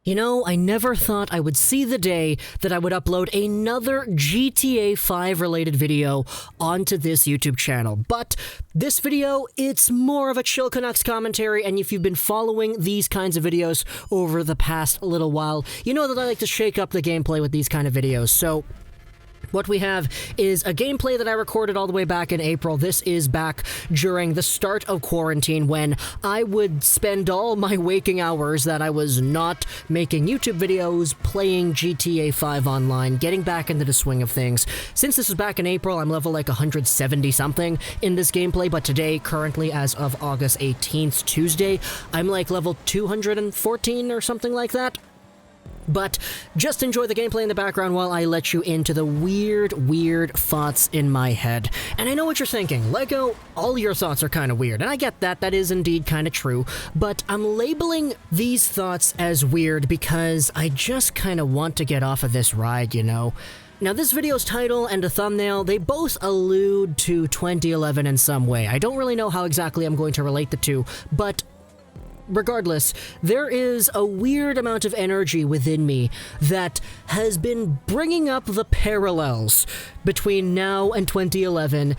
You know, I never thought I would see the day that I would upload another GTA 5 related video onto this YouTube channel. But this video, it's more of a chill Canucks commentary, and if you've been following these kinds of videos over the past little while, you know that I like to shake up the gameplay with these kind of videos. So what we have is a gameplay that I recorded all the way back in April. This is back during the start of quarantine when I would spend all my waking hours that I was not making YouTube videos, playing GTA 5 online, getting back into the swing of things. Since this was back in April, I'm level like 170 something in this gameplay, but today, currently as of August 18th, Tuesday, I'm like level 214 or something like that. But just enjoy the gameplay in the background while I let you into the weird thoughts in my head. And I know what you're thinking, Lego, all your thoughts are kind of weird, and I get that, that is indeed kind of true, but I'm labeling these thoughts as weird because I just kind of want to get off of this ride, you know? Now, this video's title and the thumbnail, they both allude to 2011 in some way. I don't really know how exactly I'm going to relate the two, but regardless, there is a weird amount of energy within me that has been bringing up the parallels between now and 2011,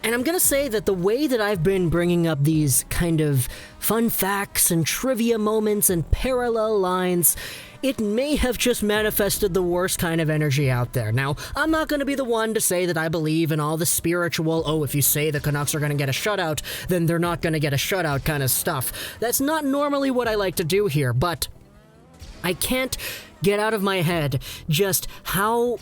and I'm gonna say that the way that I've been bringing up these kind of fun facts and trivia moments and parallel lines, it may have just manifested the worst kind of energy out there. Now, I'm not going to be the one to say that I believe in all the spiritual, oh, if you say the Canucks are going to get a shutout, then they're not going to get a shutout kind of stuff. That's not normally what I like to do here, but I can't get out of my head just how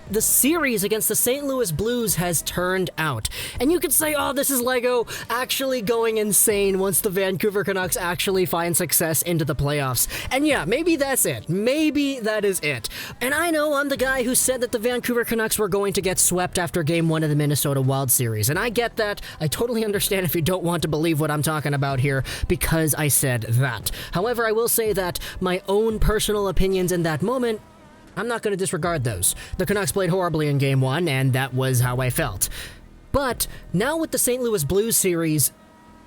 the series against the St. Louis Blues has turned out. And you could say, oh, this is Lego actually going insane once the Vancouver Canucks actually find success into the playoffs. And yeah, maybe that's it. Maybe that is it. And I know I'm the guy who said that the Vancouver Canucks were going to get swept after Game 1 of the Minnesota Wild Series. And I get that. I totally understand if you don't want to believe what I'm talking about here because I said that. However, I will say that my own personal opinions in that moment, I'm not going to disregard those. The Canucks played horribly in Game 1, and that was how I felt. But now with the St. Louis Blues series,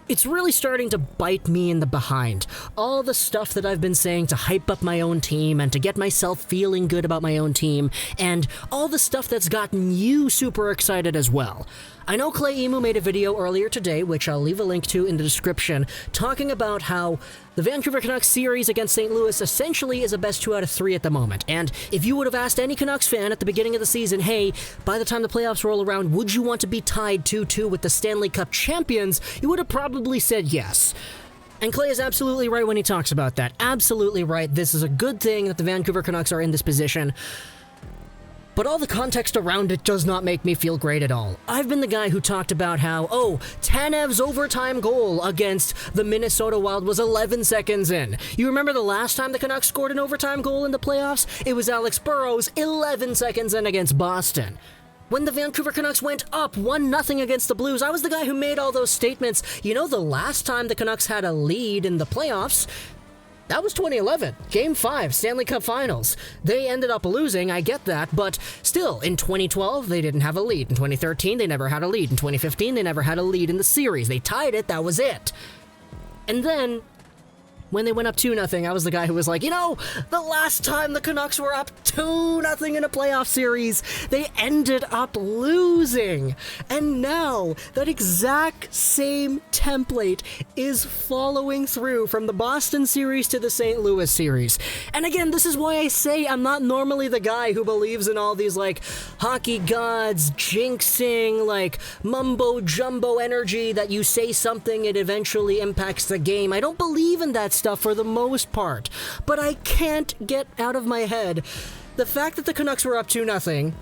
it's really starting to bite me in the behind. All the stuff that I've been saying to hype up my own team and to get myself feeling good about my own team, and all the stuff that's gotten you super excited as well. I know Clay Emu made a video earlier today, which I'll leave a link to in the description, talking about how the Vancouver Canucks series against St. Louis essentially is a best 2 out of 3 at the moment. And if you would have asked any Canucks fan at the beginning of the season, hey, by the time the playoffs roll around, would you want to be tied 2-2 with the Stanley Cup champions, you would have probably said yes. And Clay is absolutely right when he talks about that. Absolutely right. This is a good thing that the Vancouver Canucks are in this position. But all the context around it does not make me feel great at all. I've been the guy who talked about how, oh, Tanev's overtime goal against the Minnesota Wild was 11 seconds in. You remember the last time the Canucks scored an overtime goal in the playoffs? It was Alex Burrows 11 seconds in against Boston. When the Vancouver Canucks went up 1-0 against the Blues, I was the guy who made all those statements. You know, the last time the Canucks had a lead in the playoffs, that was 2011, Game 5, Stanley Cup Finals. They ended up losing, I get that, but still, in 2012, they didn't have a lead. In 2013, they never had a lead. In 2015, they never had a lead in the series. They tied it, that was it. And then, when they went up 2-0, I was the guy who was like, you know, the last time the Canucks were up 2-0 in a playoff series, they ended up losing. And now, that exact same template is following through from the Boston series to the St. Louis series. And again, this is why I say I'm not normally the guy who believes in all these, like, hockey gods, jinxing, like, mumbo-jumbo energy that you say something, it eventually impacts the game. I don't believe in that stuff for the most part, but I can't get out of my head the fact that the Canucks were up 2-0,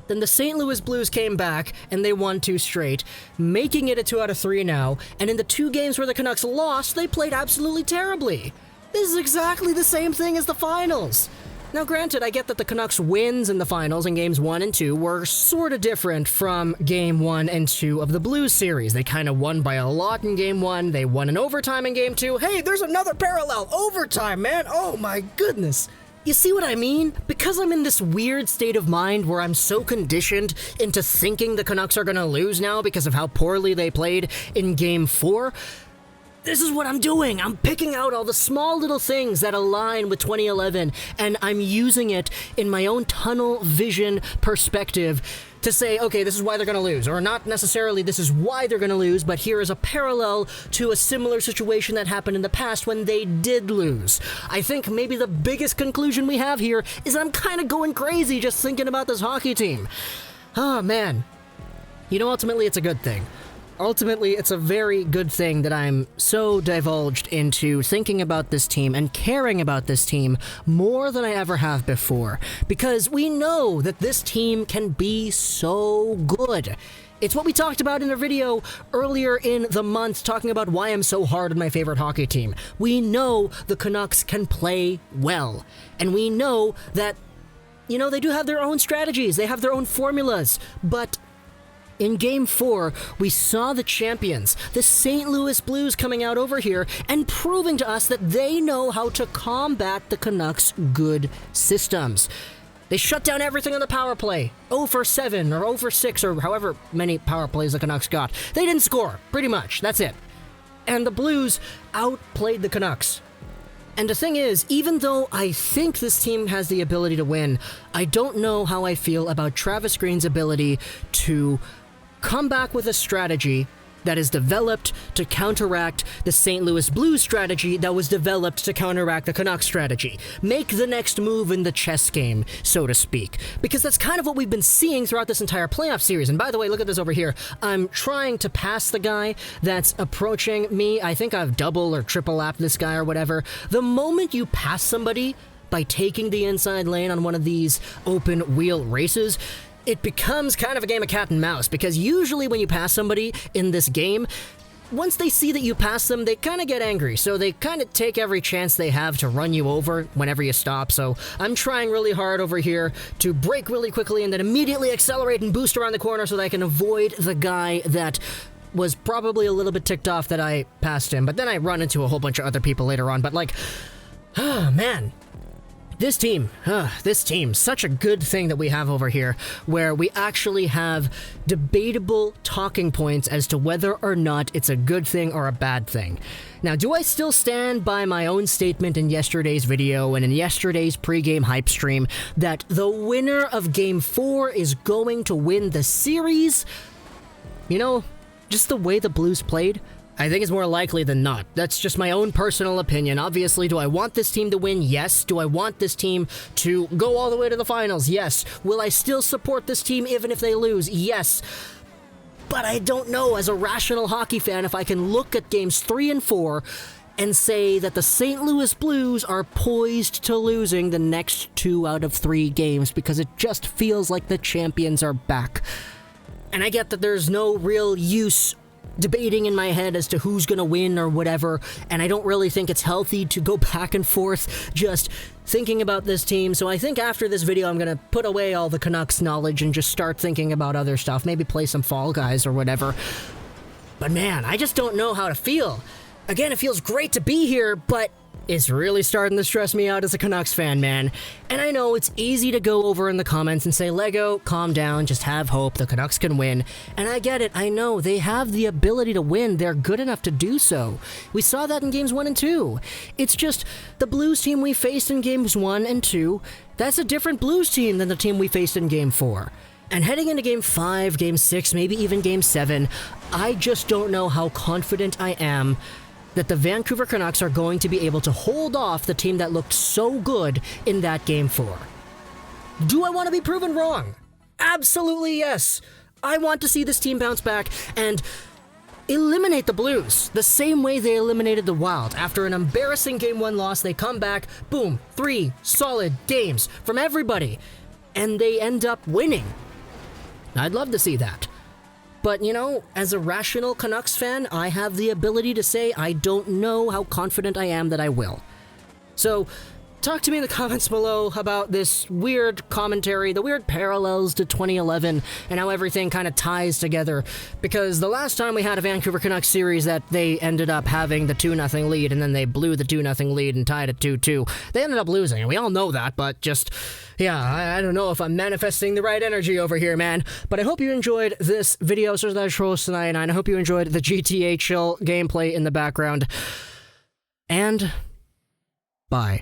then the St. Louis Blues came back and they won 2 straight, making it a 2 out of 3 now, and in the 2 games where the Canucks lost, they played absolutely terribly. This is exactly the same thing as the finals. Now granted, I get that the Canucks wins in the finals in games 1 and 2 were sort of different from game 1 and 2 of the Blues series. They kind of won by a lot in game 1, they won in overtime in game 2. Hey, there's another parallel! Overtime, man! Oh my goodness! You see what I mean? Because I'm in this weird state of mind where I'm so conditioned into thinking the Canucks are gonna lose now because of how poorly they played in game 4, this is what I'm doing. I'm picking out all the small little things that align with 2011, and I'm using it in my own tunnel vision perspective to say, okay, this is why they're going to lose. Or not necessarily this is why they're going to lose, but here is a parallel to a similar situation that happened in the past when they did lose. I think maybe the biggest conclusion we have here is that I'm kind of going crazy just thinking about this hockey team. Oh, man. You know, ultimately, it's a good thing. Ultimately, it's a very good thing that I'm so divulged into thinking about this team and caring about this team more than I ever have before. Because we know that this team can be so good. It's what we talked about in a video earlier in the month talking about why I'm so hard on my favorite hockey team. We know the Canucks can play well. And we know that, you know, they do have their own strategies. They have their own formulas. But in Game 4, we saw the champions, the St. Louis Blues, coming out over here and proving to us that they know how to combat the Canucks' good systems. They shut down everything on the power play. 0 for 7 or 0 for 6 or however many power plays the Canucks got. They didn't score, pretty much. That's it. And the Blues outplayed the Canucks. And the thing is, even though I think this team has the ability to win, I don't know how I feel about Travis Green's ability to come back with a strategy that is developed to counteract the St. Louis Blues strategy that was developed to counteract the Canucks strategy. Make the next move in the chess game, so to speak. Because that's kind of what we've been seeing throughout this entire playoff series. And by the way, look at this over here. I'm trying to pass the guy that's approaching me. I think I've double or triple lapped this guy or whatever. The moment you pass somebody by taking the inside lane on one of these open wheel races, it becomes kind of a game of cat and mouse, because usually when you pass somebody in this game, once they see that you pass them, they kind of get angry, so they kind of take every chance they have to run you over whenever you stop. So I'm trying really hard over here to brake really quickly and then immediately accelerate and boost around the corner so that I can avoid the guy that was probably a little bit ticked off that I passed him. But then I run into a whole bunch of other people later on. But like, oh man. This team, such a good thing that we have over here, where we actually have debatable talking points as to whether or not it's a good thing or a bad thing. Now, do I still stand by my own statement in yesterday's video and in yesterday's pregame hype stream that the winner of Game 4 is going to win the series? You know, just the way the Blues played, I think it's more likely than not. That's just my own personal opinion. Obviously, do I want this team to win? Yes. Do I want this team to go all the way to the finals? Yes. Will I still support this team even if they lose? Yes. But I don't know, as a rational hockey fan, if I can look at games 3 and 4 and say that the St. Louis Blues are poised to losing the next 2 out of 3 games, because it just feels like the champions are back. And I get that there's no real use debating in my head as to who's gonna win or whatever, and I don't really think it's healthy to go back and forth just thinking about this team. So I think after this video I'm gonna put away all the Canucks knowledge and just start thinking about other stuff, maybe play some Fall Guys or whatever. But man, I just don't know how to feel. Again, it feels great to be here, but it's really starting to stress me out as a Canucks fan, man. And I know it's easy to go over in the comments and say, Lego, calm down, just have hope, the Canucks can win. And I get it, I know, they have the ability to win, they're good enough to do so. We saw that in games 1 and 2. It's just, the Blues team we faced in games 1 and 2, that's a different Blues team than the team we faced in game 4. And heading into Game 5, Game 6, maybe even Game 7, I just don't know how confident I am that the Vancouver Canucks are going to be able to hold off the team that looked so good in that Game 4. Do I want to be proven wrong? Absolutely yes. I want to see this team bounce back and eliminate the Blues the same way they eliminated the Wild. After an embarrassing Game 1 loss, they come back, boom, 3 solid games from everybody, and they end up winning. I'd love to see that. But, you know, as a rational Canucks fan, I have the ability to say I don't know how confident I am that I will. So, talk to me in the comments below about this weird commentary, the weird parallels to 2011, and how everything kind of ties together. Because the last time we had a Vancouver Canucks series that they ended up having the 2-0 lead, and then they blew the 2-0 lead and tied it 2-2. They ended up losing, and we all know that, but just, yeah, I don't know if I'm manifesting the right energy over here, man. But I hope you enjoyed this video. So that's Trolls tonight, and I hope you enjoyed the GTA chill gameplay in the background. And bye.